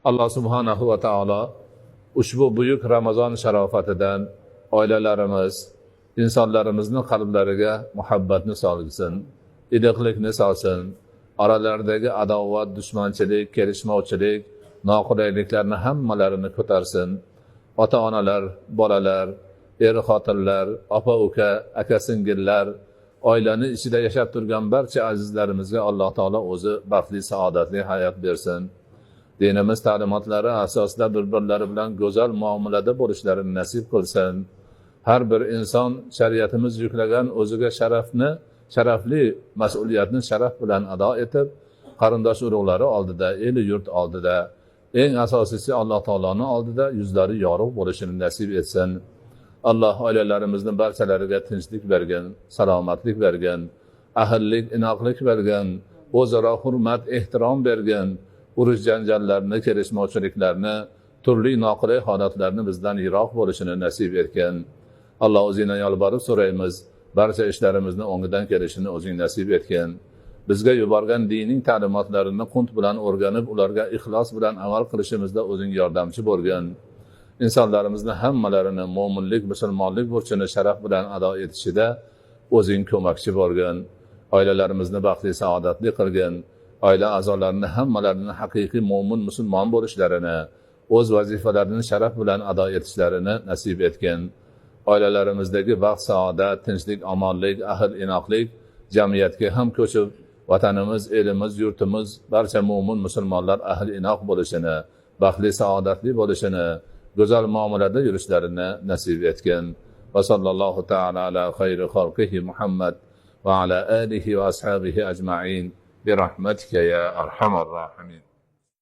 alloh subhanahu va taolo ushbu buyuk Ramazon sharofatidan oilalarimiz, insonlarimizni qalblariga muhabbatni solsin, iliqlikni solsin, oralaridagi adovat, dushmanchilik, kelishmovchilik, noqulayliklarni hammalarini ko'tarsin. Ota-onalar, bolalar, er-xotinlar, opa-uka, aka-singillar, oilani ichida yashab turgan barcha azizlarimizga Alloh taolo o'zi baxtli, saodatli hayot bersin. Dinimiz ta'limotlari asosida bir-birlari bilan go'zal muomalada bo'lishlarini nasib qilsin. Har bir inson shariatimiz yuklagan o'ziga sharafli mas'uliyatni sharaf bilan ado etib, qarindosh urug'lari oldida, el yurt oldida, eng asosiysi Alloh taoloning oldida yuzlari yorug' bo'lishini nasib etsin. Alloh oilalarimizni barchalariga tinchlik bergan, salomatlik bergan, ahillik, inoqlik bergan, o'zaro hurmat, ehtirom bergan, urush janjallarni, kelishmovchiliklarni, turli noqulay holatlarni bizdan yiroq bo'lishini nasib etgan. Alloh o'zingdan yolborib so'raymiz, barcha ishlarimizni o'ngidan kelishini o'zing nasib etgan. Bizga yuborgan diniy ta'limotlarini qunt bilan o'rganib, ularga ixlos bilan amal qilishimizda o'zing yordamchi bo'lgan. insonlarimizni hammalarini mo'minlik, musulmonlik burchini sharaf bilan ado etishida o'zing ko'makchi bo'lgan, oilalarimizni baxtli, saodatli qilgan, oila a'zolarini hammalarini haqiqiy mo'min, musulmon bo'lishlarini, o'z vazifalarini sharaf bilan ado etishlarini nasib etgan. Oilalarimizdagi baxt, saodat, tinchlik, omonlik, ahil, inoqlik jamiyatga ham ko'chib, vatanimiz, elimiz, yurtimiz barcha mo'min musulmonlar ahil inoq bo'lishini, baxtli, saodatli bo'lishini, go'zal muomalada yurishlarini nasib etgan. Va sallallohu ta'ala ala xayri xalqihi Muhammad va ala alihi va ashabihi ajma'in bi rahmatika ya arhamar rahimin.